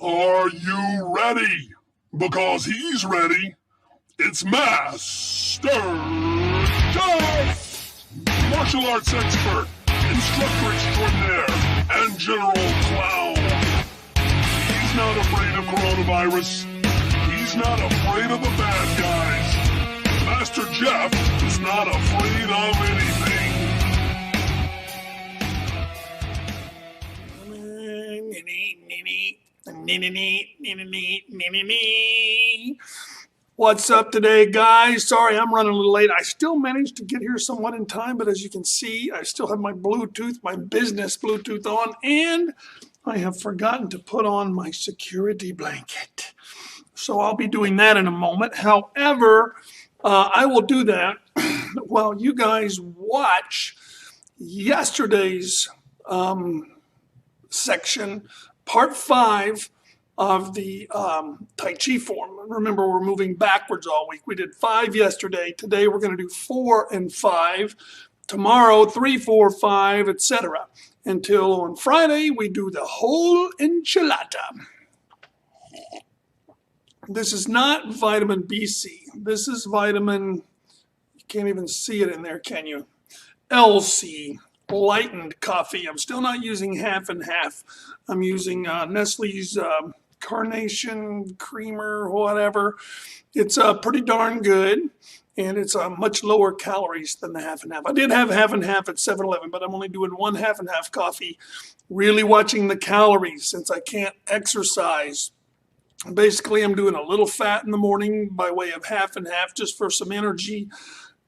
Are you ready? Because he's ready. It's Master Jeff! Martial arts expert, instructor extraordinaire, and general clown. He's not afraid of coronavirus. He's not afraid of the bad guys. Master Jeff is not afraid of anything. What's up today, guys? Sorry, I'm running a little late. I still managed to get here somewhat in time, but as you can see, I still have my Bluetooth, my business Bluetooth on, and I have forgotten to put on my security blanket. So I'll be doing that in a moment. However, I will do that while you guys watch yesterday's section, part 5 of the Tai Chi form. Remember, we're moving backwards all week. We did 5 yesterday. Today we're going to do 4 and 5. Tomorrow 3, 4, 5, etc. Until on Friday we do the whole enchilada. This is not vitamin BC. This is vitamin, you can't even see it in there, can you? LC, lightened coffee. I'm still not using half and half. I'm using Nestle's Carnation Creamer, whatever. It's pretty darn good, and it's much lower calories than the half and half. I did have half and half at 7-Eleven, but I'm only doing one half and half coffee, really watching the calories since I can't exercise. Basically, I'm doing a little fat in the morning by way of half and half just for some energy.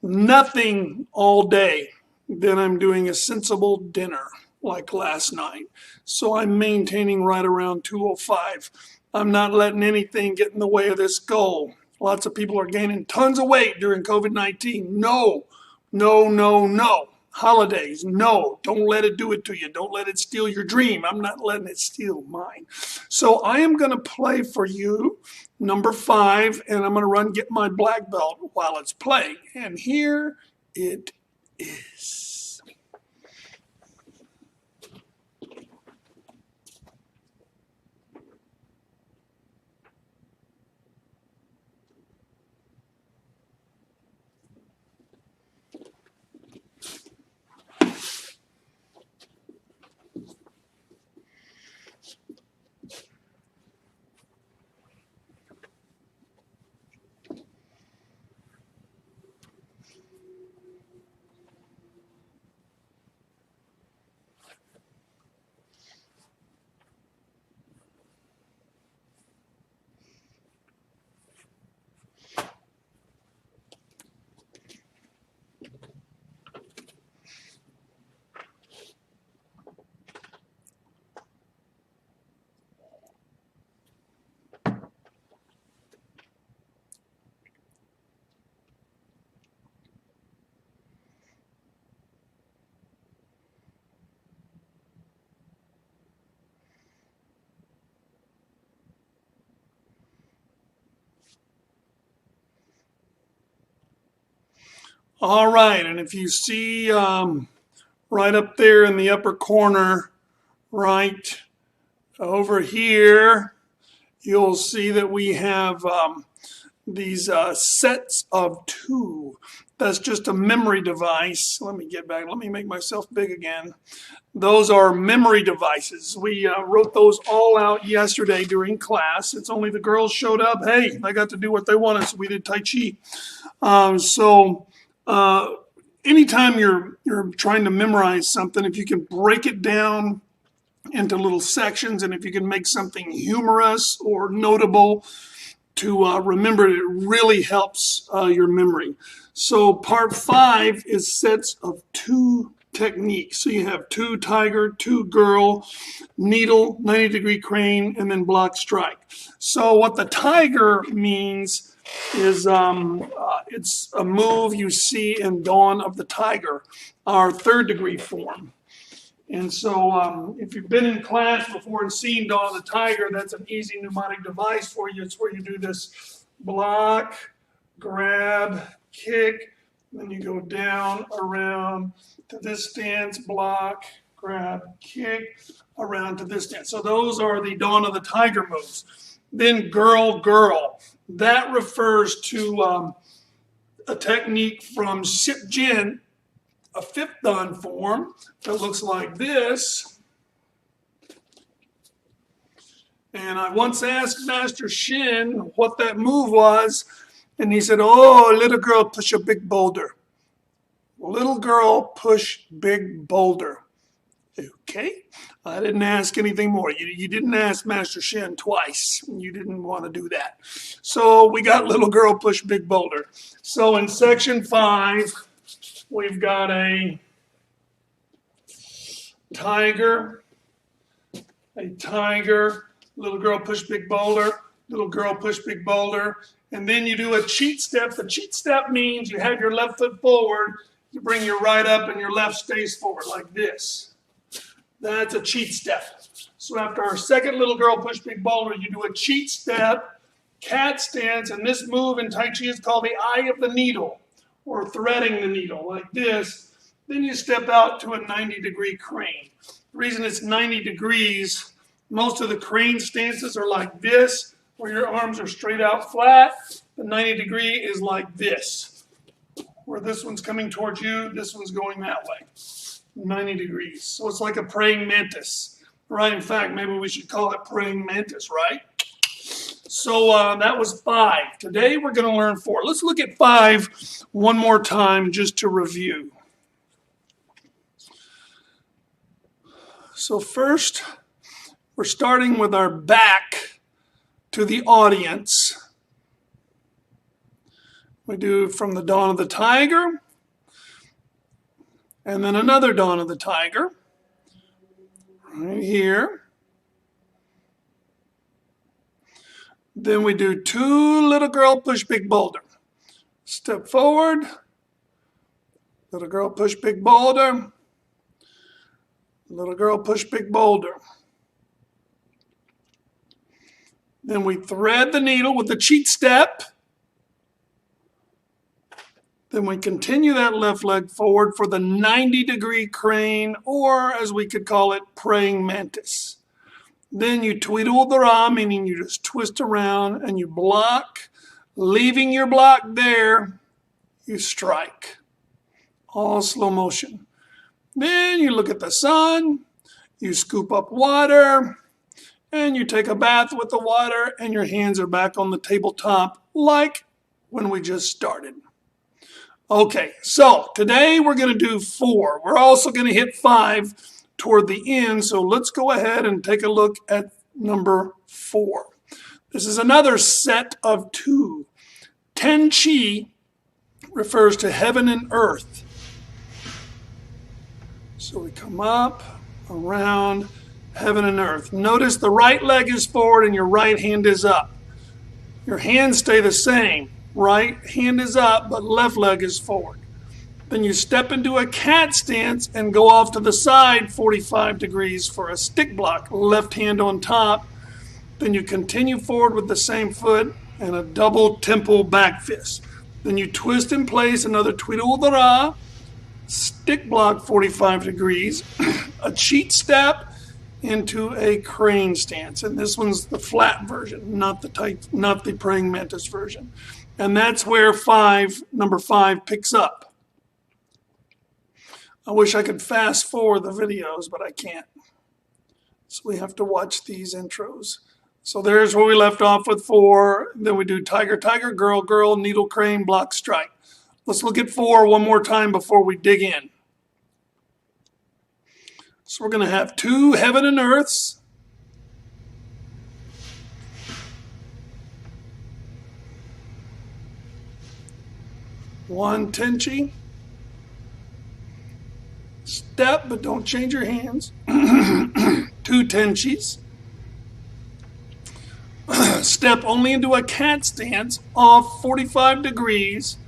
Nothing all day. Then I'm doing a sensible dinner like last night. So I'm maintaining right around 205. I'm not letting anything get in the way of this goal. Lots of people are gaining tons of weight during COVID-19. No, no, no, no. Holidays, no. Don't let it do it to you. Don't let it steal your dream. I'm not letting it steal mine. So I am going to play for you number 5, and I'm going to get my black belt while it's playing. And here it is. All right, and if you see right up there in the upper corner, right over here, you'll see that we have these sets of 2. That's just a memory device. Let me get back. Let me make myself big again. Those are memory devices. We wrote those all out yesterday during class. It's only the girls showed up. Hey, they got to do what they wanted, so we did Tai Chi. Anytime you're trying to memorize something, if you can break it down into little sections, and if you can make something humorous or notable to remember, it really helps your memory. So part 5 is sets of 2 techniques. So you have 2 tiger, 2 girl, needle, 90-degree crane, and then block strike. So what the tiger means is it's a move you see in Dawn of the Tiger, our 3rd degree form. And so if you've been in class before and seen Dawn of the Tiger, that's an easy mnemonic device for you. It's where you do this block, grab, kick, then you go down, around to this stance, block, grab, kick, around to this stance. So those are the Dawn of the Tiger moves. Then girl, girl. That refers to a technique from Ship Jin, a fifth Dan form that looks like this. And I once asked Master Shin what that move was, and he said, oh, little girl, push a big boulder. Little girl, push big boulder. Okay, I didn't ask anything more. You didn't ask Master Shin twice. You didn't want to do that. So we got little girl, push big boulder. So in section 5, we've got a tiger, little girl, push big boulder, little girl, push big boulder, and then you do a cheat step. The cheat step means you have your left foot forward, you bring your right up, and your left stays forward like this. That's a cheat step. So after our second little girl, push big boulder, you do a cheat step, cat stance, and this move in Tai Chi is called the eye of the needle, or threading the needle, like this. Then you step out to a 90-degree crane. The reason it's 90 degrees, most of the crane stances are like this, where your arms are straight out flat. The 90-degree is like this, where this one's coming towards you, this one's going that way. 90 degrees. So it's like a praying mantis, right? In fact, maybe we should call it praying mantis, right? So that was 5. Today we're going to learn 4. Let's look at 5 one more time just to review. So first, we're starting with our back to the audience. We do from the Dawn of the Tiger, and then another Dawn of the Tiger, right here. Then we do 2 little girl, push big boulder. Step forward, little girl, push big boulder, little girl, push big boulder. Then we thread the needle with the cheat step. Then we continue that left leg forward for the 90-degree crane, or as we could call it, praying mantis. Then you tweedle the ra, meaning you just twist around and you block. Leaving your block there, you strike. All slow motion. Then you look at the sun, you scoop up water, and you take a bath with the water, and your hands are back on the tabletop like when we just started. Okay, so today we're going to do 4. We're also going to hit 5 toward the end, so let's go ahead and take a look at number 4. This is another set of 2. Tai Chi refers to heaven and earth. So we come up, around, heaven and earth. Notice the right leg is forward and your right hand is up. Your hands stay the same. Right hand is up, but left leg is forward. Then you step into a cat stance and go off to the side 45 degrees for a stick block, left hand on top. Then you continue forward with the same foot and a double temple back fist. Then you twist in place another tweedle the ra, stick block 45 degrees, a cheat step into a crane stance. And this one's the flat version, not the praying mantis version. And that's where number 5 picks up. I wish I could fast forward the videos, but I can't. So we have to watch these intros. So there's where we left off with 4. Then we do tiger, tiger, girl, girl, needle, crane, block, strike. Let's look at 4 one more time before we dig in. So we're going to have 2 heaven and earths. One Tai Chi. Step, but don't change your hands. 2 Tai Chis. Step only into a cat stance, off 45 degrees.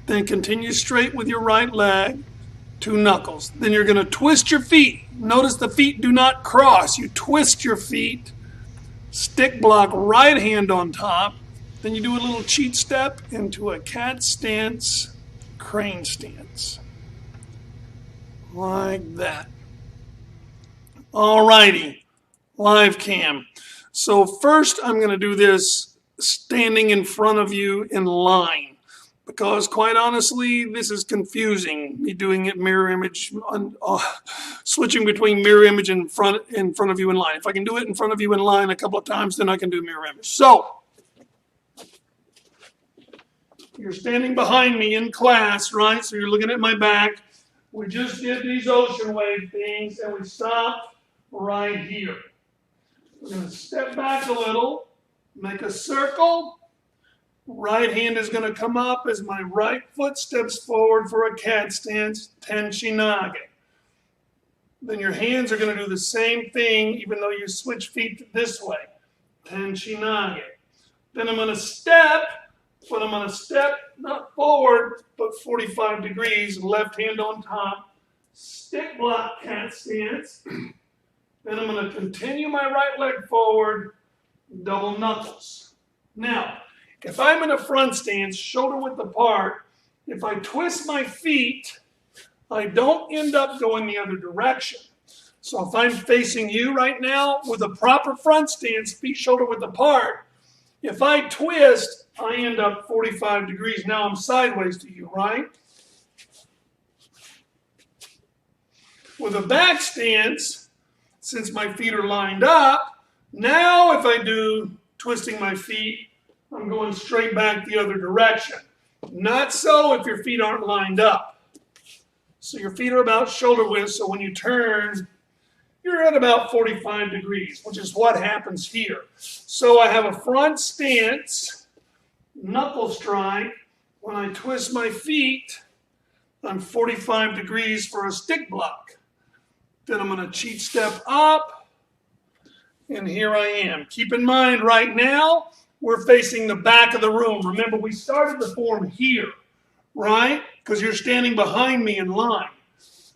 Then continue straight with your right leg. 2 knuckles. Then you're going to twist your feet. Notice the feet do not cross. You twist your feet. Stick block, right hand on top. Then you do a little cheat step into a cat stance, crane stance. Like that. Alrighty, live cam. So first I'm going to do this standing in front of you in line, because quite honestly this is confusing, me doing it mirror image, switching between mirror image and in front of you in line. If I can do it in front of you in line a couple of times, then I can do mirror image. So you're standing behind me in class, right? So you're looking at my back. We just did these ocean wave things and we stopped right here. We're going to step back a little, make a circle. Right hand is going to come up as my right foot steps forward for a cat stance, Tenchinage. Then your hands are going to do the same thing even though you switch feet this way, Tenchinage. Then I'm going to step, but I'm going to step not forward, but 45 degrees, left hand on top, stick block cat stance. Then I'm going to continue my right leg forward, double knuckles. Now, if I'm in a front stance, shoulder width apart, if I twist my feet, I don't end up going the other direction. So if I'm facing you right now with a proper front stance, feet shoulder width apart, if I twist, I end up 45 degrees. Now I'm sideways to you, right? With a back stance, since my feet are lined up, now if I do twisting my feet, I'm going straight back the other direction. Not so if your feet aren't lined up. So your feet are about shoulder width, so when you turn, you're at about 45 degrees, which is what happens here. So I have a front stance, knuckle strike. When I twist my feet, I'm 45 degrees for a stick block. Then I'm going to cheat step up, and here I am. Keep in mind, right now, we're facing the back of the room. Remember, we started the form here, right? Because you're standing behind me in line.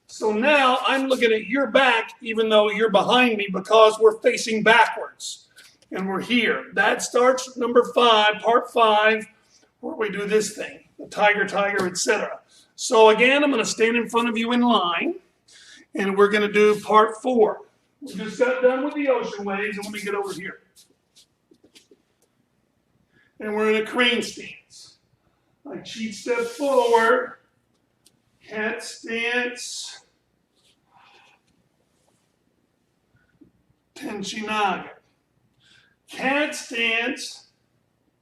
So now I'm looking at your back, even though you're behind me, because we're facing backwards. And we're here. That starts number 5, part 5, where we do this thing, the tiger, tiger, etc. So again, I'm going to stand in front of you in line. And we're going to do part 4. We just got done with the ocean waves, and let me get over here. And we're in a crane stance. I cheat step forward, cat stance, Tenchinage. Cat stance,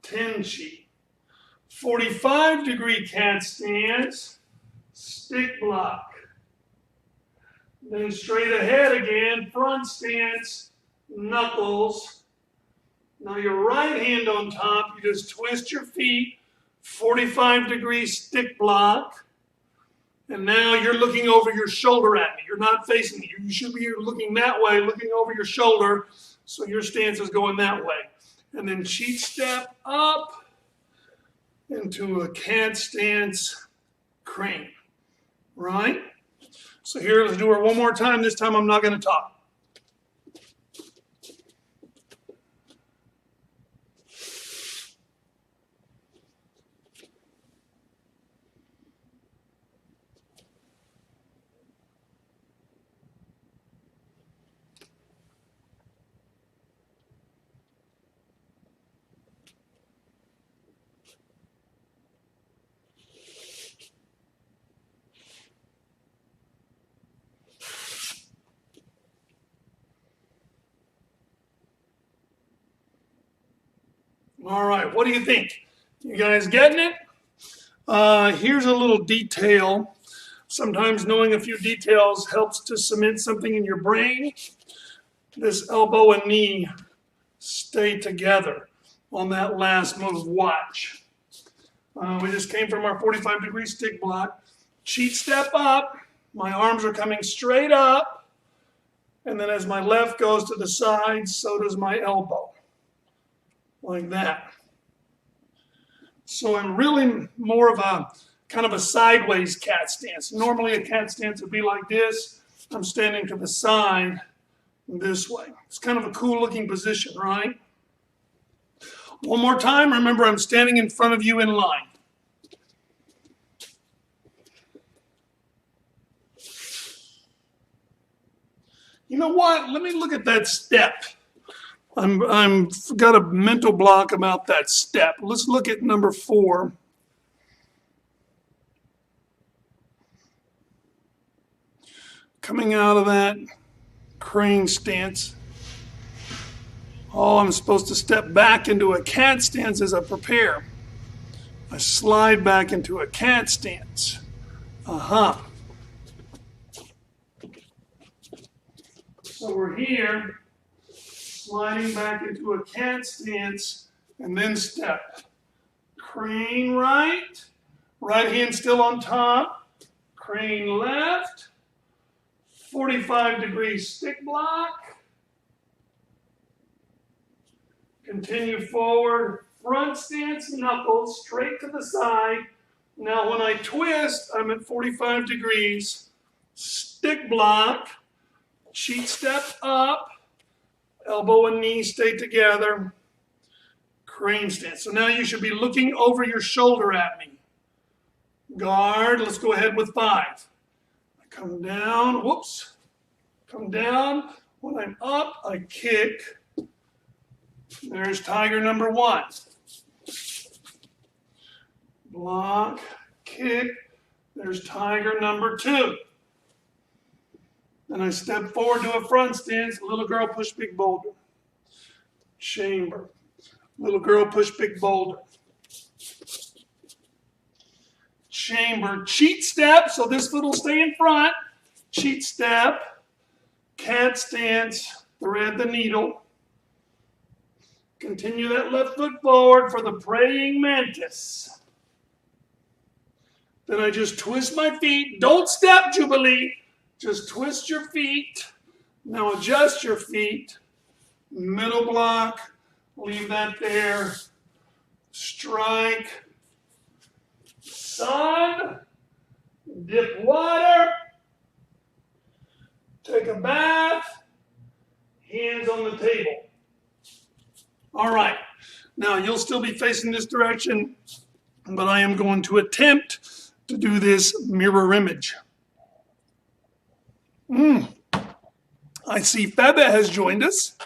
Tenchi. 45-degree cat stance, stick block. Then straight ahead again, front stance, knuckles. Now your right hand on top, you just twist your feet, 45-degree stick block. And now you're looking over your shoulder at me. You're not facing me. You should be looking that way, looking over your shoulder, so your stance is going that way. And then cheat step up into a cat stance crane, right? So here, let's do it one more time. This time I'm not going to talk. All right, what do you think? You guys getting it? Here's a little detail. Sometimes knowing a few details helps to cement something in your brain. This elbow and knee stay together on that last move. Watch. We just came from our 45-degree stick block. Cheat step up. My arms are coming straight up. And then as my left goes to the side, so does my elbow. Like that. So I'm really more of a kind of a sideways cat stance. Normally a cat stance would be like this. I'm standing to the side this way. It's kind of a cool looking position, right? One more time. Remember, I'm standing in front of you in line. You know what? Let me look at that step. I'm got a mental block about that step. Let's look at number 4. Coming out of that crane stance. Oh, I'm supposed to step back into a cat stance as I prepare. I slide back into a cat stance. So we're here, sliding back into a cat stance, and then step. Crane right, right hand still on top, crane left, 45-degree stick block, continue forward, front stance, knuckles, straight to the side. Now when I twist, I'm at 45 degrees, stick block, cheat step up, elbow and knee stay together, crane stance. So now you should be looking over your shoulder at me. Guard, let's go ahead with 5. I come down, whoops, come down. When I'm up, I kick. There's tiger number 1. Block, kick. There's tiger number 2. Then I step forward to a front stance. Little girl push big boulder. Chamber. Little girl push big boulder. Chamber. Cheat step. So this foot will stay in front. Cheat step. Cat stance. Thread the needle. Continue that left foot forward for the praying mantis. Then I just twist my feet. Don't step, Jubilee. Just twist your feet. Now adjust your feet. Middle block. Leave that there. Strike. Sun. Dip water. Take a bath. Hands on the table. All right. Now you'll still be facing this direction, but I am going to attempt to do this mirror image. I see Febe has joined us.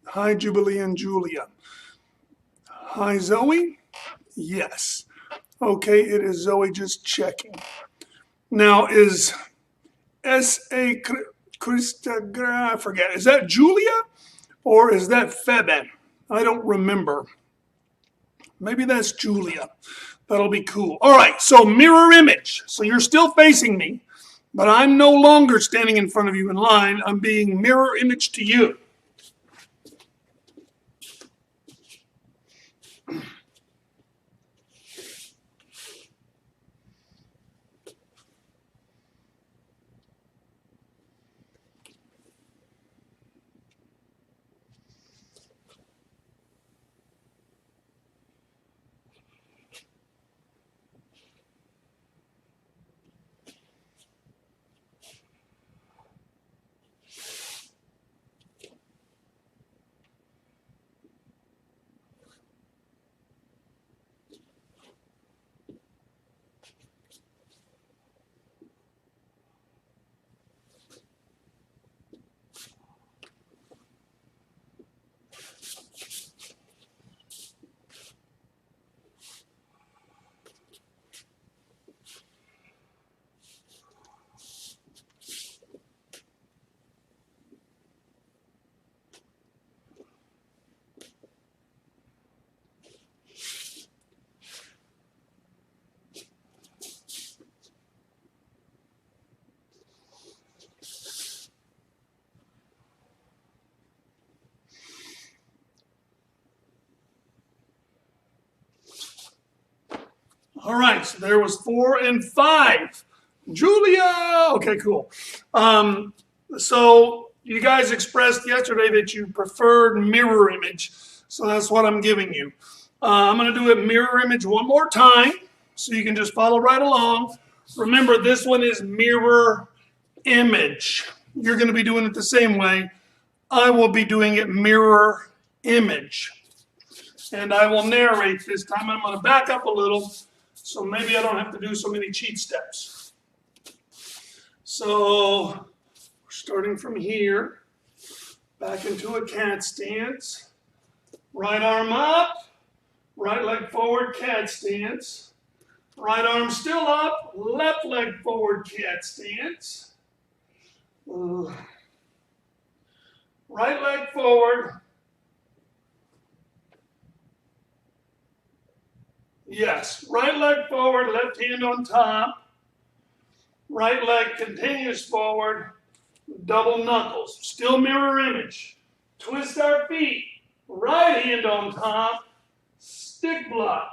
Hi, Jubilee and Julia. Hi, Zoe. Yes. Okay, it is Zoe just checking. Now, is S.A. Christa, I forget, is that Julia or is that Febe? I don't remember. Maybe that's Julia. That'll be cool. All right, so mirror image. So you're still facing me, but I'm no longer standing in front of you in line. I'm being mirror image to you. All right, so there was 4 and 5. Julia, okay, cool. So you guys expressed yesterday that you preferred mirror image, so that's what I'm giving you. I'm going to do a mirror image one more time, so you can just follow right along. Remember, this one is mirror image. You're going to be doing it the same way. I will be doing it mirror image. And I will narrate this time. I'm going to back up a little, so maybe I don't have to do so many cheat steps. So starting from here, back into a cat stance. Right arm up, right leg forward, cat stance. Right arm still up, left leg forward, cat stance. Right leg forward. Yes, right leg forward, left hand on top. Right leg continues forward, double knuckles. Still mirror image. Twist our feet, right hand on top, stick block.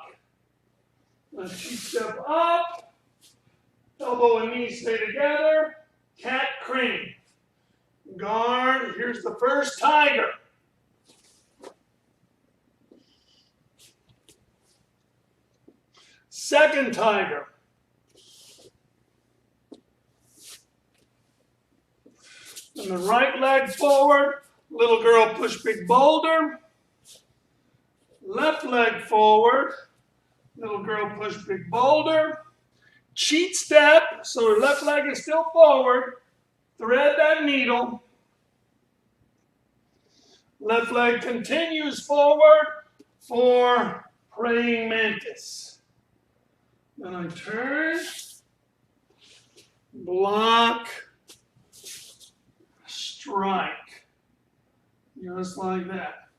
Let's cheek step up, elbow and knee stay together, cat crane. Guard, here's the first tiger. Second tiger. And the right leg forward, little girl push big boulder. Left leg forward, little girl push big boulder. Cheat step, so her left leg is still forward. Thread that needle. Left leg continues forward for praying mantis. Then I turn, block, strike. Just like that.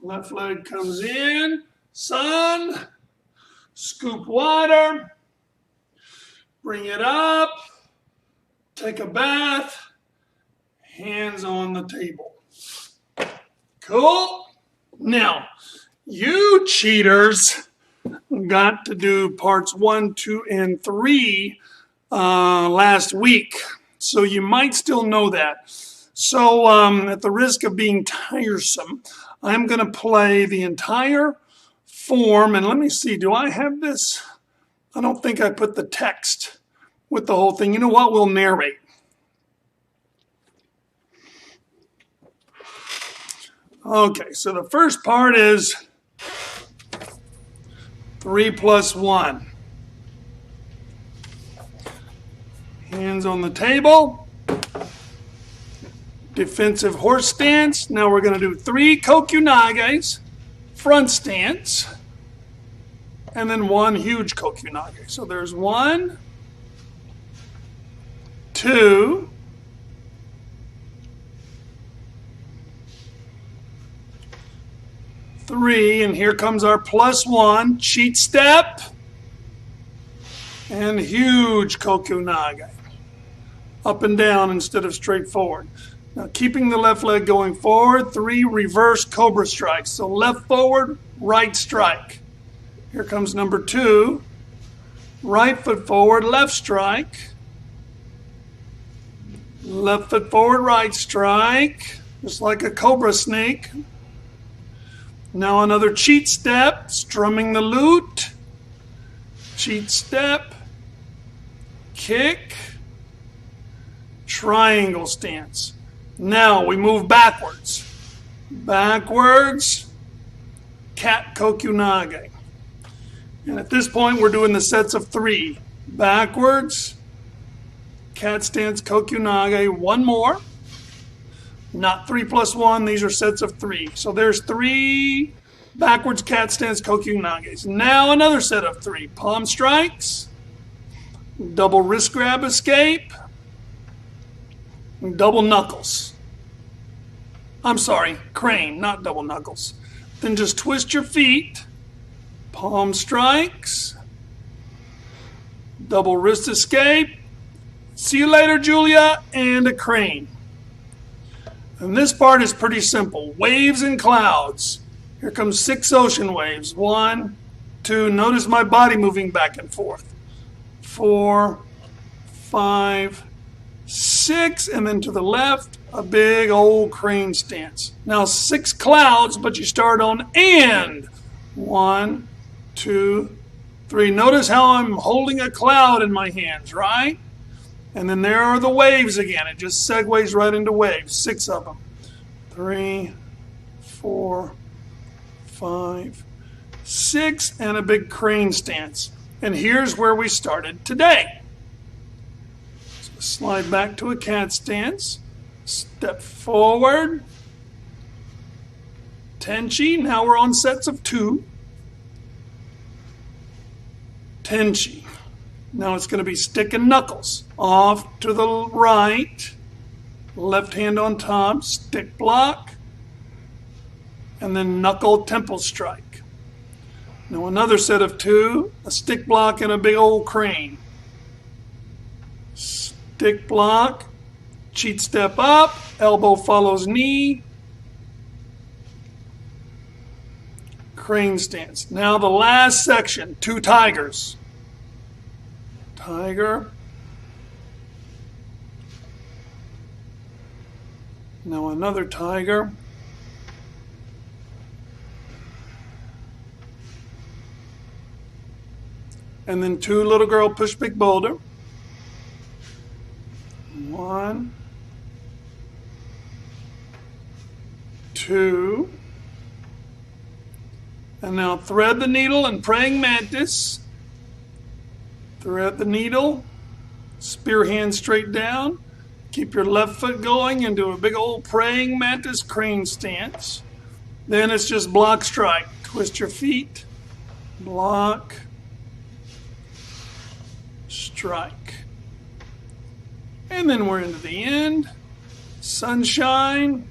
Left leg comes in, sun, scoop water, bring it up, take a bath, hands on the table. Cool. Now, you cheaters got to do parts 1, 2, and 3 last week, so you might still know that. So at the risk of being tiresome, I'm going to play the entire form, and let me see, do I have this? I don't think I put the text with the whole thing. You know what? We'll narrate. Okay, so the first part is 3 plus 1. Hands on the table. Defensive horse stance. Now we're going to do 3 kokyunages, front stance, and then 1 huge kokyunage. So there's 1, 2, 3, and here comes our plus 1, cheat step, and huge kokyunage. Up and down instead of straight forward. Now keeping the left leg going forward, 3 reverse cobra strikes. So left forward, right strike. Here comes number 2. Right foot forward, left strike. Left foot forward, right strike. Just like a cobra snake. Now another cheat step, strumming the lute. Cheat step. Kick. Triangle stance. Now we move backwards. Backwards. Cat kokyunage. And at this point we're doing the sets of 3. Backwards. Cat stance kokyunage. 1 more. Not 3 plus 1. These are sets of 3. So there's 3 backwards cat stance kokyunages. Now another set of 3. Palm strikes. Double wrist grab escape. Double knuckles. I'm sorry, crane, not double knuckles. Then just twist your feet. Palm strikes. Double wrist escape. See you later, Julia, and a crane. And this part is pretty simple. Waves and clouds. Here comes 6 ocean waves. 1, 2, notice my body moving back and forth. 4, 5, 6, and then to the left, a big old crane stance. Now 6 clouds, but you start on and. 1, 2, 3. Notice how I'm holding a cloud in my hands, right? And then there are the waves again. It just segues right into waves. 6 of them. 3, 4, 5, 6, and a big crane stance. And here's where we started today. So slide back to a cat stance. Step forward. Tenchi. Now we're on sets of 2. Tenchi. Now it's going to be stick and knuckles. Off to the right. Left hand on top. Stick block. And then knuckle temple strike. Now another set of 2. A stick block and a big old crane. Stick block. Cheat step up. Elbow follows knee. Crane stance. Now the last section, 2 tigers. Tiger. Now another tiger. And then 2 little girl push big boulder. 1, 2. And now thread the needle and praying mantis. Thread the needle. Spear hand straight down. Keep your left foot going and do a big old praying mantis crane stance. Then it's just block strike. Twist your feet. Block. Strike. And then we're into the end. Sunshine.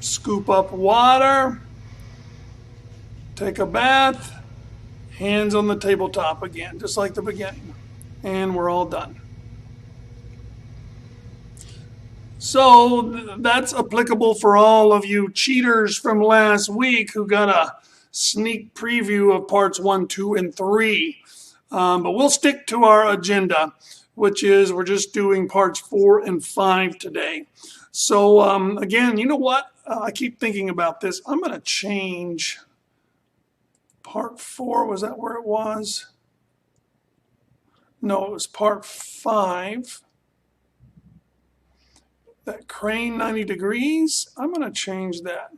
Scoop up water. Take a bath, hands on the tabletop again, just like the beginning. And we're all done. So that's applicable for all of you cheaters from last week who got a sneak preview of parts 1, 2, and 3. But we'll stick to our agenda, which is we're just doing parts 4 and 5 today. So again, you know what? I keep thinking about this. I'm going to change... Part 4, was that where it was? No, it was part 5. That crane 90 degrees, I'm going to change that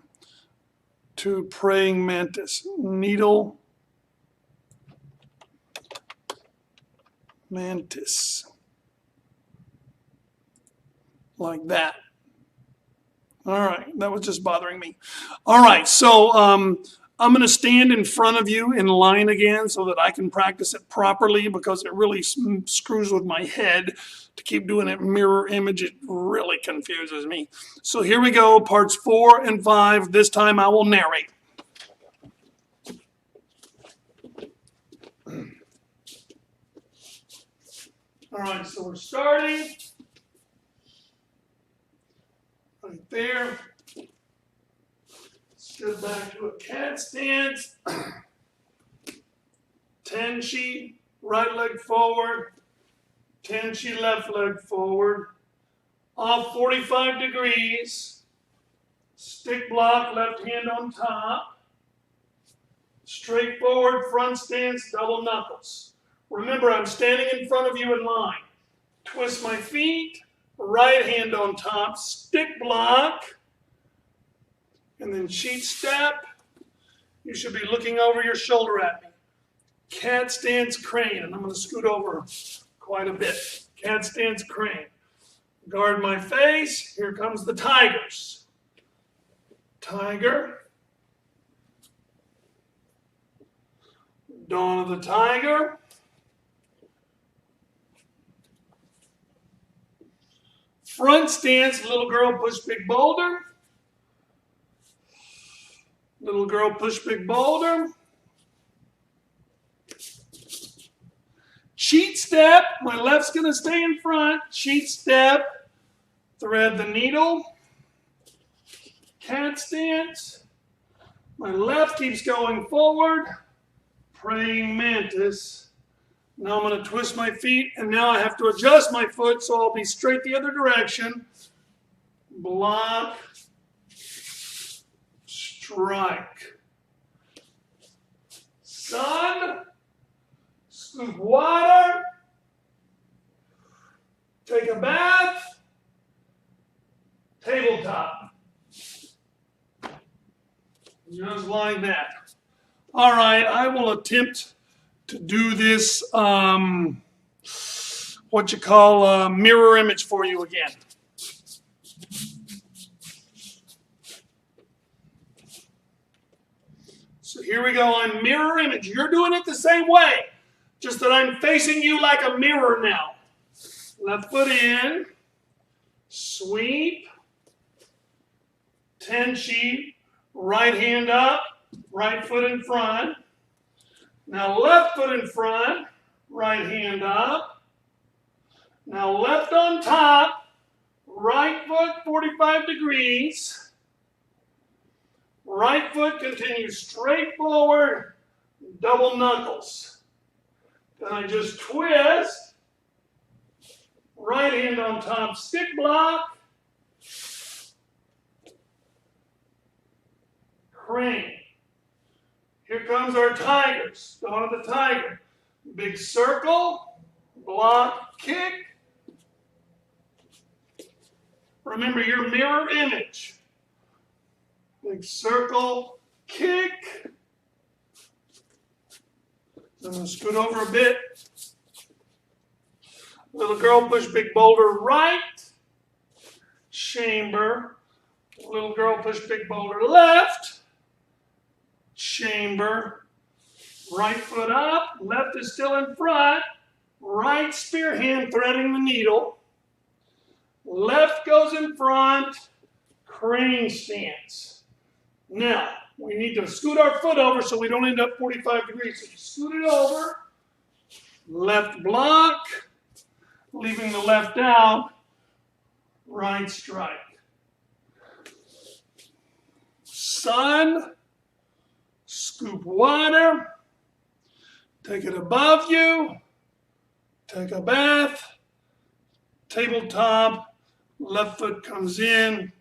to praying mantis. Needle mantis. Like that. All right, that was just bothering me. All right, so... I'm going to stand in front of you in line again so that I can practice it properly because it really screws with my head to keep doing it mirror image. It really confuses me. So here we go, parts 4 and 5. This time I will narrate. All right, so we're starting right there. Go back to a cat stance. Tenchi, right leg forward. Tenchi, left leg forward. Off 45 degrees. Stick block, left hand on top. Straight forward, front stance, double knuckles. Remember, I'm standing in front of you in line. Twist my feet, right hand on top, stick block. And then cheat step. You should be looking over your shoulder at me. Cat stance crane, and I'm going to scoot over quite a bit. Cat stance crane. Guard my face. Here comes the tigers. Tiger. Dawn of the tiger. Front stance, little girl push big boulder. Little girl push big boulder. Cheat step. My left's going to stay in front. Cheat step. Thread the needle. Cat stance. My left keeps going forward. Praying mantis. Now I'm going to twist my feet, and now I have to adjust my foot so I'll be straight the other direction. Block. Strike. Sun. Scoop water. Take a bath. Tabletop. Just like that. All right, I will attempt to do this, what you call a mirror image for you again. here we go on mirror image. You're doing it the same way, just that I'm facing you like a mirror now. Left foot in, sweep, tenchi, right hand up, right foot in front. Now left foot in front, right hand up. Now left on top, right foot 45 degrees. Right foot continues straight forward, double knuckles. Then I just twist. Right hand on top, stick block. Crane. Here comes our tigers. Going to the tiger. Big circle, block, kick. Remember your mirror image. Big circle, kick. Then scoot over a bit. Little girl, push big boulder right. Chamber. Little girl, push big boulder left. Chamber. Right foot up. Left is still in front. Right spear hand threading the needle. Left goes in front. Crane stance. Now, we need to scoot our foot over so we don't end up 45 degrees. So you scoot it over. Left block. Leaving the left out, right strike. Sun, scoop water, take it above you, take a bath, tabletop, left foot comes in,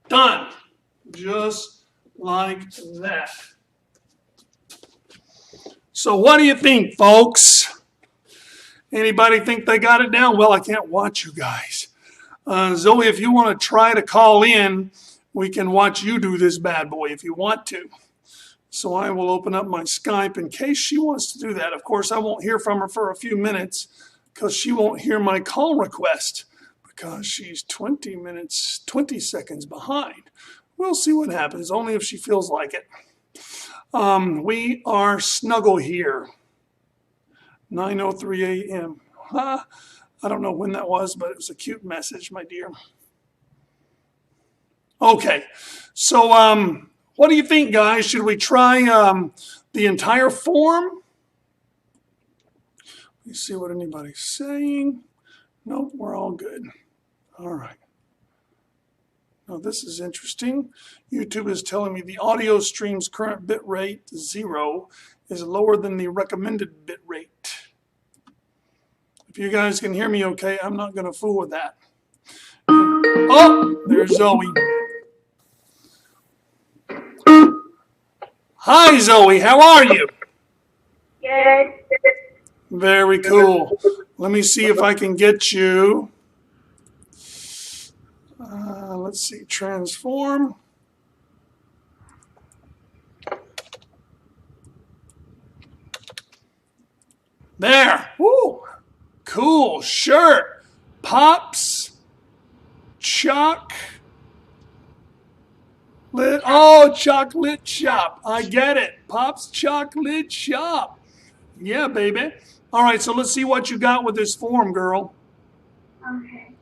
done. Just like that. So what do you think, folks? Anybody think they got it down? Well, I can't watch you guys. Zoe, if you want to try to call in, we can watch you do this bad boy if you want to. So I will open up my Skype in case she wants to do that. Of course, I won't hear from her for a few minutes because she won't hear my call request because she's 20 seconds behind. We'll see what happens, only if she feels like it. We are snuggle here. 9:03 a.m. I don't know when that was, but it was a cute message, my dear. Okay, so what do you think, guys? Should we try the entire form? Let's see what anybody's saying. Nope, we're all good. All right. Now this is interesting. YouTube is telling me the audio stream's current bit rate, 0, is lower than the recommended bit rate. If you guys can hear me okay, I'm not going to fool with that. Oh, there's Zoe. Hi, Zoe. How are you? Good. Very cool. Let me see if I can get you. Let's see. Transform. There. Woo. Cool shirt. Pops. Chocolate. Oh, chocolate shop. I get it. Pops Chocolate Shop. Yeah, baby. All right, so let's see what you got with this form, girl. Okay.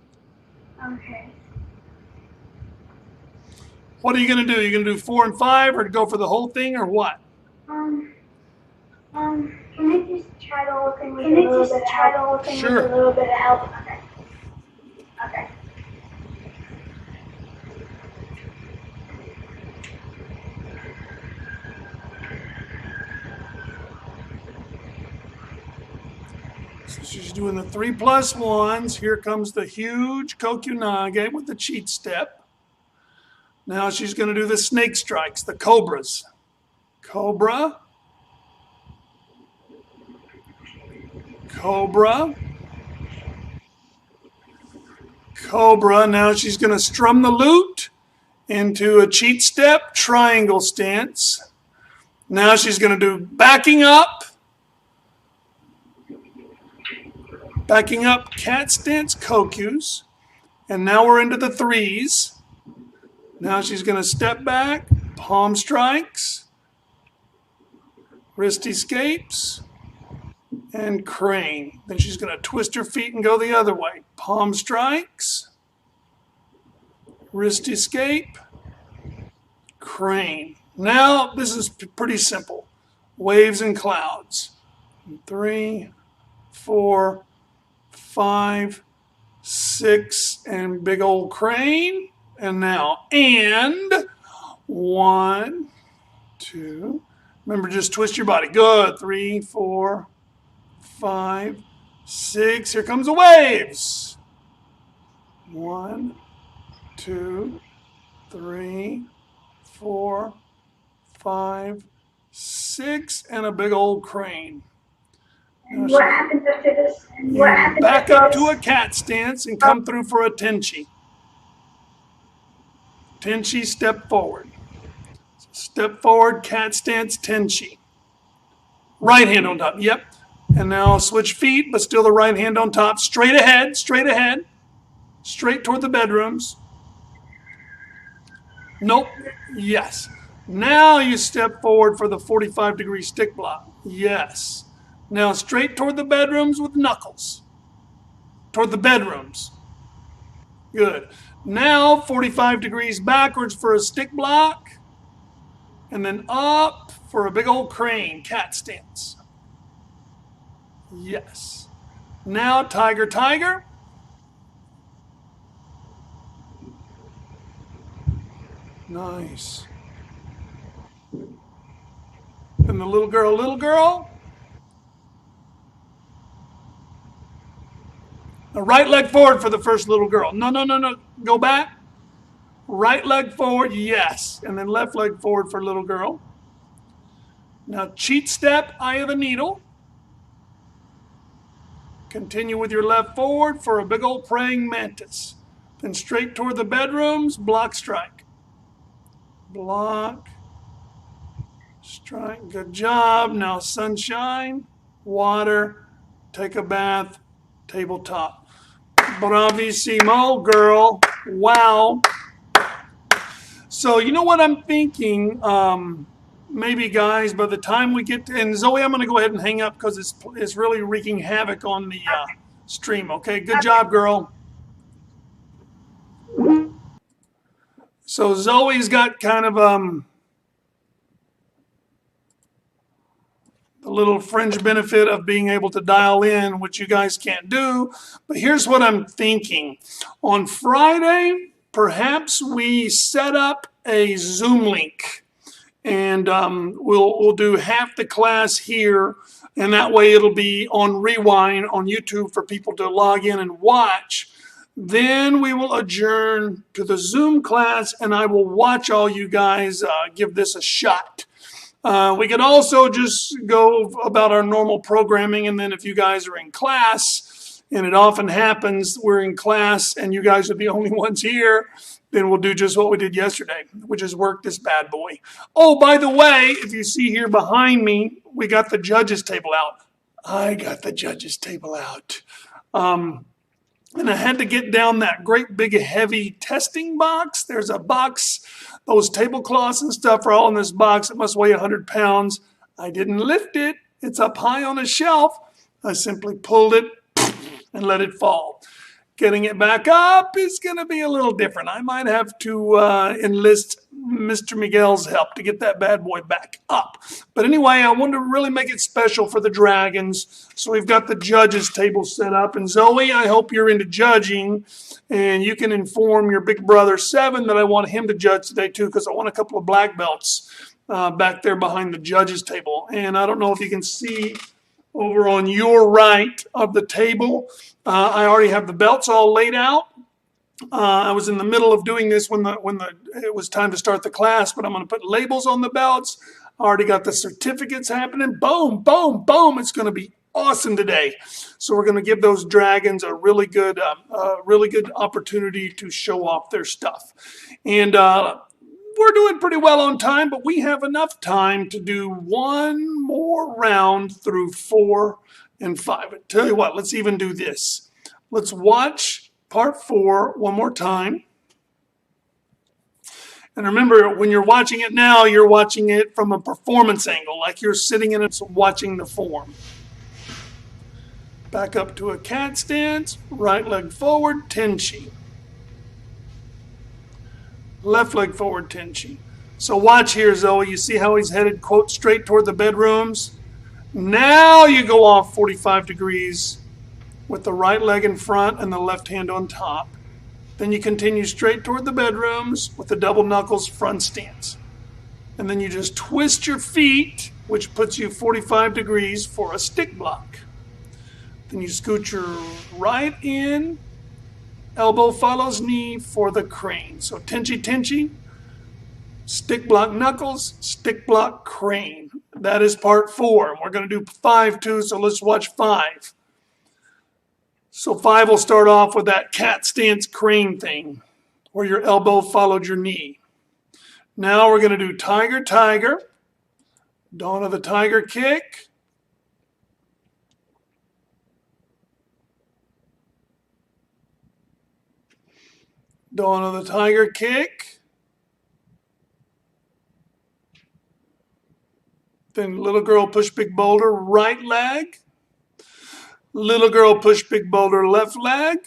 What are you going to do? Are you going to do 4 and 5 or go for the whole thing or what? Can I just try the whole thing with a little bit of help? Okay. So she's doing the 3+1s. Here comes the huge kokyunage with the cheat step. Now she's going to do the snake strikes, the cobras. Cobra. Cobra. Cobra. Now she's going to strum the lute into a cheat step, triangle stance. Now she's going to do backing up, cat stance, kokyus. And now we're into the 3s. Now she's going to step back, palm strikes, wrist escapes, and crane. Then she's going to twist her feet and go the other way. Palm strikes, wrist escape, crane. Now this is pretty simple. Waves and clouds. 3, 4, 5, 6, and big old crane. And now, and 1, 2. Remember, just twist your body. Good. 3, 4, 5, 6. Here comes the waves. 1, 2, 3, 4, 5, 6, and a big old crane. And what happens after this? And what happens back after up this? to a cat stance and come through for a tenchi. Tenchi, step forward. Step forward, cat stance, tenchi. Right hand on top. Yep. And now switch feet, but still the right hand on top. Straight ahead, straight ahead. Straight toward the bedrooms. Nope. Yes. Now you step forward for the 45-degree stick block. Yes. Now straight toward the bedrooms with knuckles. Toward the bedrooms. Good. Now 45 degrees backwards for a stick block. And then up for a big old crane, cat stance. Yes. Now tiger, tiger. Nice. And the little girl, little girl. The right leg forward for the first little girl. No, no, no, no. Go back. Right leg forward, yes. And then left leg forward for little girl. Now cheat step, eye of the needle. Continue with your left forward for a big old praying mantis. Then straight toward the bedrooms, block strike. Block, strike, good job. Now sunshine, water, take a bath, tabletop. Bravissimo, girl. Wow. So you know what I'm thinking? Maybe guys, by the time we get to, and Zoe, I'm going to go ahead and hang up because it's really wreaking havoc on the stream. Okay, good job, girl. So Zoe's got kind of the little fringe benefit of being able to dial in, which you guys can't do. But here's what I'm thinking. On Friday, perhaps we set up a Zoom link. And we'll do half the class here, and that way it'll be on rewind on YouTube for people to log in and watch. Then we will adjourn to the Zoom class, and I will watch all you guys give this a shot. We could also just go about our normal programming, and then if you guys are in class, and it often happens, we're in class and you guys are the only ones here, then we'll do just what we did yesterday, which is work this bad boy. Oh, by the way, if you see here behind me, we got the judges table out. I got the judges table out. And I had to get down that great big heavy testing box. There's a box, those tablecloths and stuff are all in this box. It must weigh 100 pounds. I didn't lift it. It's up high on a shelf. I simply pulled it and let it fall. Getting it back up is going to be a little different. I might have to enlist Mr. Miguel's help to get that bad boy back up. But anyway, I wanted to really make it special for the Dragons. So we've got the judges table set up. And Zoe, I hope you're into judging. And you can inform your big brother, 7, that I want him to judge today too, because I want a couple of black belts back there behind the judges table. And I don't know if you can see over on your right of the table, I already have the belts all laid out. I was in the middle of doing this when it was time to start the class, but I'm going to put labels on the belts. I already got the certificates happening. Boom, boom, boom. It's going to be awesome today. So we're going to give those Dragons a really good opportunity to show off their stuff. And we're doing pretty well on time, but we have enough time to do one more round through 4 and 5. I tell you what, let's even do this. Let's watch part 4 one more time. And remember, when you're watching it now, you're watching it from a performance angle, like you're sitting in it watching the form. Back up to a cat stance, right leg forward, tenchi. Left leg forward, tenchi. So watch here, Zoe. You see how he's headed, quote, straight toward the bedrooms? Now you go off 45 degrees with the right leg in front and the left hand on top. Then you continue straight toward the bedrooms with the double knuckles front stance. And then you just twist your feet, which puts you 45 degrees for a stick block. Then you scoot your right in, elbow follows knee for the crane. So tenchi tenchi, stick block knuckles, stick block crane. That is part 4. We're going to do 5 too, so let's watch 5. So 5 will start off with that cat stance crane thing, where your elbow followed your knee. Now we're going to do tiger, tiger, dawn of the tiger kick, dawn of the tiger kick, then little girl push big boulder, right leg, little girl push big boulder, left leg,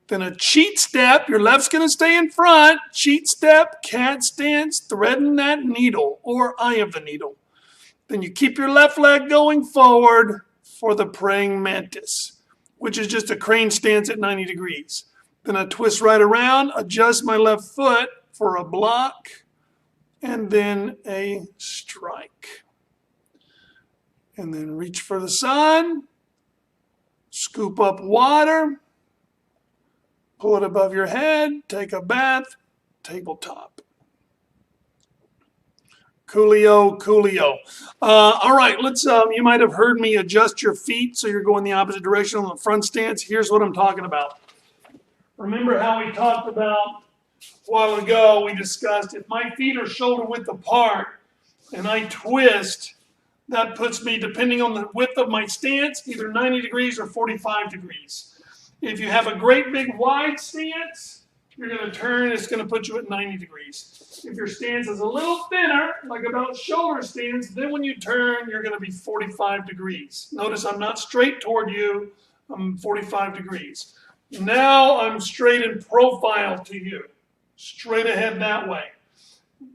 then a cheat step, your left's going to stay in front, cheat step, cat stance, threading that needle or eye of the needle. Then you keep your left leg going forward for the praying mantis, which is just a crane stance at 90 degrees. Then I twist right around, adjust my left foot for a block, and then a strike. And then reach for the sun, scoop up water, pull it above your head, take a bath, tabletop. Coolio, coolio. All right, let's. You might have heard me adjust your feet so you're going the opposite direction on the front stance. Here's what I'm talking about. Remember how we talked about a while ago, we discussed if my feet are shoulder width apart and I twist, that puts me, depending on the width of my stance, either 90 degrees or 45 degrees. If you have a great big wide stance, you're going to turn, it's going to put you at 90 degrees. If your stance is a little thinner, like about shoulder stance, then when you turn, you're going to be 45 degrees. Notice I'm not straight toward you, I'm 45 degrees. Now I'm straight in profile to you, straight ahead that way.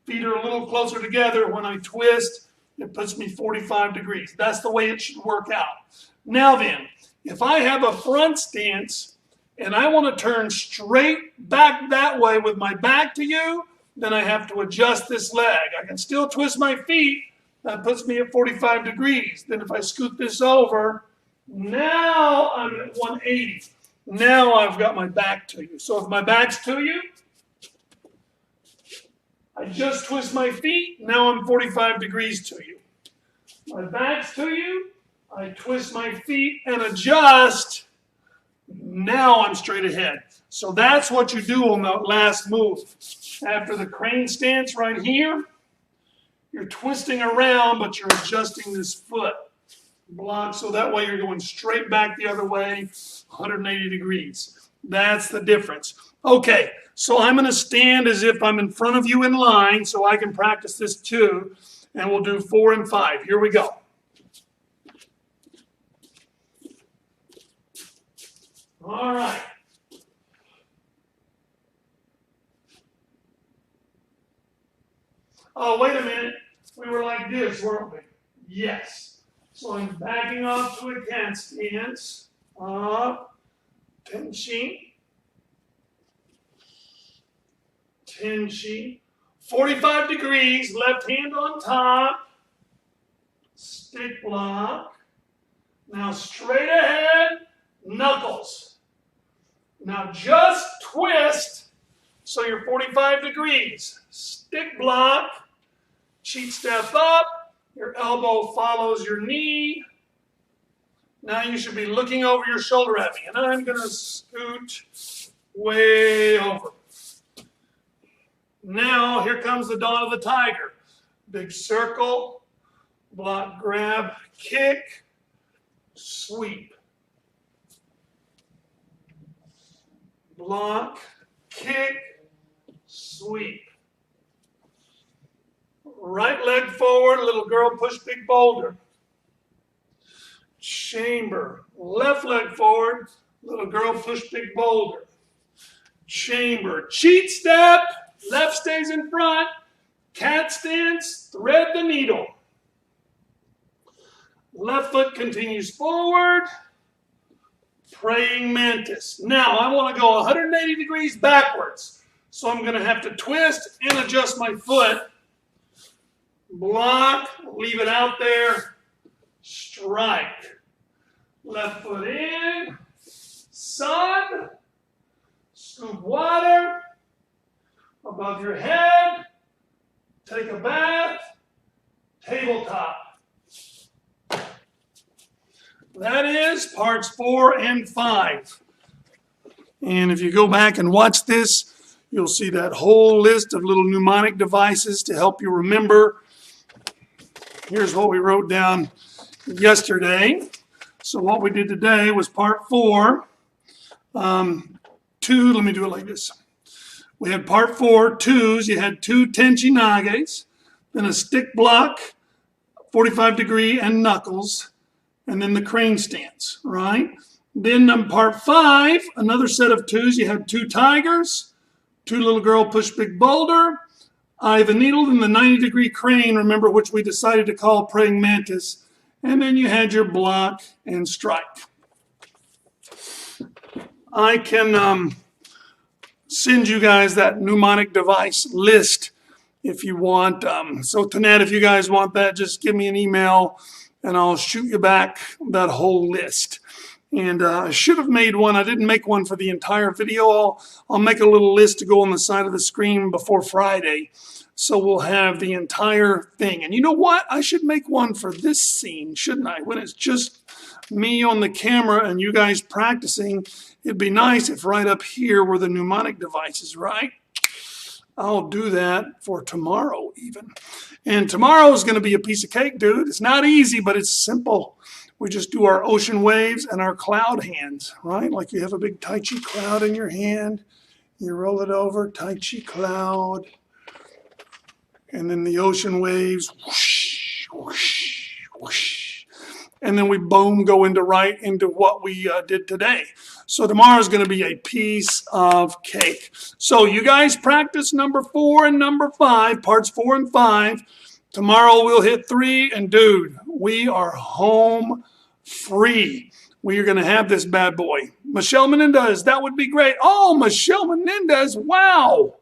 Feet are a little closer together. When I twist, it puts me 45 degrees. That's the way it should work out. Now then, if I have a front stance and I want to turn straight back that way with my back to you, then I have to adjust this leg. I can still twist my feet. That puts me at 45 degrees. Then if I scoot this over, now I'm at 180. Now I've got my back to you. So if my back's to you, I just twist my feet. Now I'm 45 degrees to you. My back's to you. I twist my feet and adjust. Now I'm straight ahead. So that's what you do on the last move. After the crane stance right here, you're twisting around, but you're adjusting this foot block so that way you're going straight back the other way, 180 degrees. That's the difference. Okay, so I'm going to stand as if I'm in front of you in line so I can practice this too, and we'll do 4 and 5. Here we go. All right. Oh, wait a minute. We were like this, weren't we? Yes. So I'm backing off to a cat stance. Up. Tenchi. Tenchi. 45 degrees. Left hand on top. Stick block. Now straight ahead. Knuckles. Now just twist so you're 45 degrees. Stick block. Cheat step up. Your elbow follows your knee. Now you should be looking over your shoulder at me. And I'm going to scoot way over. Now here comes the dawn of the tiger. Big circle. Block, grab, kick, sweep. Block, kick, sweep. Right leg forward, little girl push big boulder. Chamber. Left leg forward, little girl push big boulder. Chamber. Cheat step. Left stays in front. Cat stance. Thread the needle. Left foot continues forward. Praying mantis. Now I want to go 180 degrees backwards. So I'm going to have to twist and adjust my foot. Block. Leave it out there. Strike. Left foot in. Sun. Scoop water above your head. Take a bath. Tabletop. That is parts 4 and 5. And if you go back and watch this, you'll see that whole list of little mnemonic devices to help you remember. Here's what we wrote down yesterday. So what we did today was part 4. 2, let me do it like this. We had part 4, 2s. You had 2 tenchi nages, then a stick block, 45 degree and knuckles, and then the crane stance, right? Then part 5, another set of 2s. You had 2 tigers, 2 little girl push big boulder, eye the needle, and the 90 degree crane, remember, which we decided to call praying mantis. And then you had your block and strike. I can send you guys that mnemonic device list if you want. So Tanette, if you guys want that, just give me an email and I'll shoot you back that whole list. And I should have made one. I didn't make one for the entire video. I'll make a little list to go on the side of the screen before Friday. So we'll have the entire thing. And you know what? I should make one for this scene, shouldn't I? When it's just me on the camera and you guys practicing, it'd be nice if right up here were the mnemonic devices, right? I'll do that for tomorrow even. And tomorrow is going to be a piece of cake, dude. It's not easy, but it's simple. We just do our ocean waves and our cloud hands, right? Like you have a big Tai Chi cloud in your hand. You roll it over, Tai Chi cloud. And then the ocean waves, whoosh, whoosh, whoosh. And then we boom, go into what we did today. So tomorrow's going to be a piece of cake. So you guys practice number 4 and number 5, parts 4 and 5. Tomorrow we'll hit 3, and dude, we are home free. We are going to have this bad boy. Michelle Menendez, that would be great. Oh, Michelle Menendez, wow.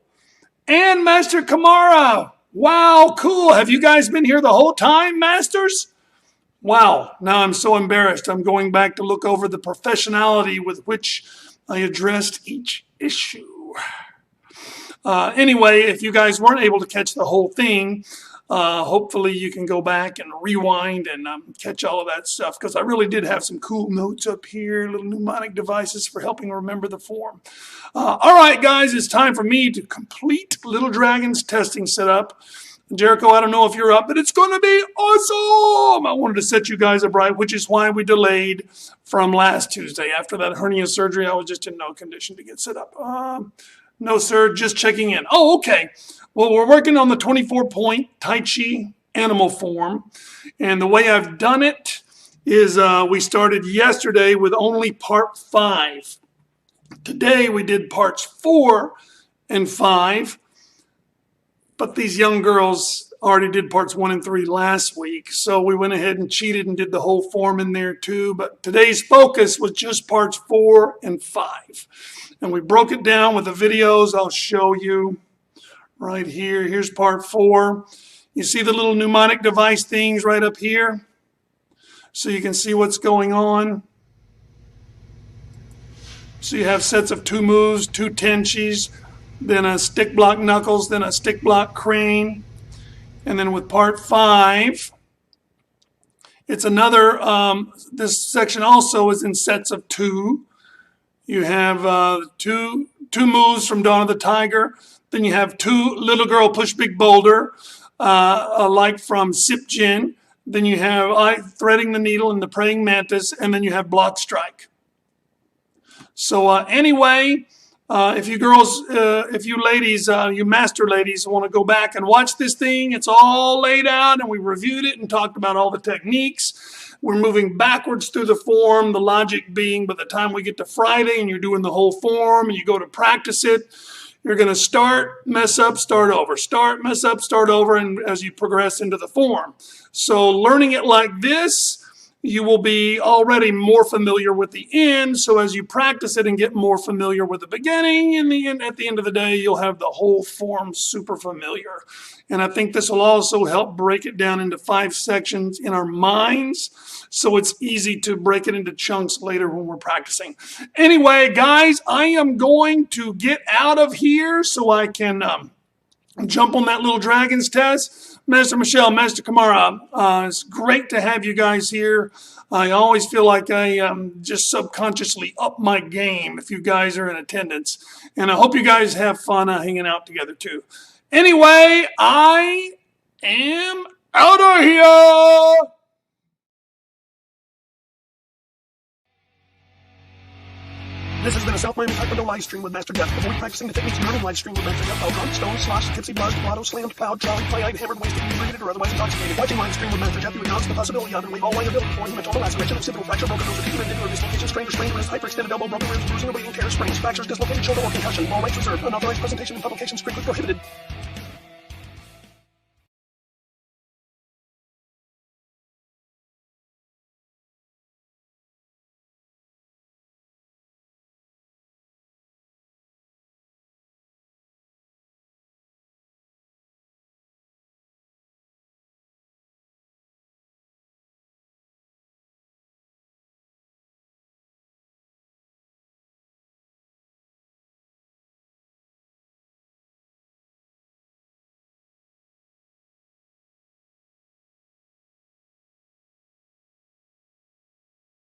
And Master Kamara, wow, cool. Have you guys been here the whole time, Masters? Wow, now I'm so embarrassed. I'm going back to look over the professionality with which I addressed each issue. Anyway, if you guys weren't able to catch the whole thing, hopefully you can go back and rewind and catch all of that stuff, because I really did have some cool notes up here, little mnemonic devices for helping remember the form. All right, guys, it's time for me to complete Little Dragon's testing setup. Jericho, I don't know if you're up, but it's going to be awesome. I wanted to set you guys up right, which is why we delayed from last Tuesday. After that hernia surgery, I was just in no condition to get set up. No, sir, just checking in. Oh, okay. Well, we're working on the 24-point Tai Chi animal form. And the way I've done it is we started yesterday with only part 5. Today we did parts 4 and 5. But these young girls already did parts 1 and 3 last week. So we went ahead and cheated and did the whole form in there too. But today's focus was just parts 4 and 5. And we broke it down with the videos I'll show you right here. Here's part 4. You see the little mnemonic device things right up here? So you can see what's going on. So you have sets of 2 moves, 2 tenchis, then a stick block knuckles, then a stick block crane. And then with part 5, it's another, this section also is in sets of 2. You have two moves from Dawn of the Tiger. Then you have 2 little girl push big boulder, like from Sip Jin. Then you have threading the needle and the praying mantis. And then you have block strike. So anyway, If you girls, if you ladies, you master ladies want to go back and watch this thing, it's all laid out and we reviewed it and talked about all the techniques. We're moving backwards through the form, the logic being by the time we get to Friday and you're doing the whole form and you go to practice it, you're going to start, mess up, start over, start, mess up, start over, and as you progress into the form. So learning it like this, you will be already more familiar with the end. So as you practice it and get more familiar with the beginning, in the end, at the end of the day, you'll have the whole form super familiar. And I think this will also help break it down into 5 sections in our minds. So it's easy to break it into chunks later when we're practicing. Anyway, guys, I am going to get out of here so I can jump on that little dragon's test. Master Michelle, Master Kamara, it's great to have you guys here. I always feel like I just subconsciously up my game if you guys are in attendance. And I hope you guys have fun hanging out together too. Anyway, I am out of here. This has been a South Miami Taekwondo live stream with Master Jeff. Avoid practicing the techniques during live stream with Master Jeff. Drunk, stoned, sloshed, tipsy, buzzed, blotto, slammed, plowed, jolly, play-eyed, hammered, wasted, inebriated, or otherwise intoxicated. Watching live stream with Master Jeff, you acknowledge the possibility of and waive all liability for hematoma, laceration, occipital fracture, broken nose, acute mandibular dislocation, strained or sprained wrist, hyperextended elbow, broken ribs, bruising, or bleeding, tears, sprains, fractures, dislocated shoulder, or concussion. All rights reserved. Unauthorized presentation and publication strictly prohibited.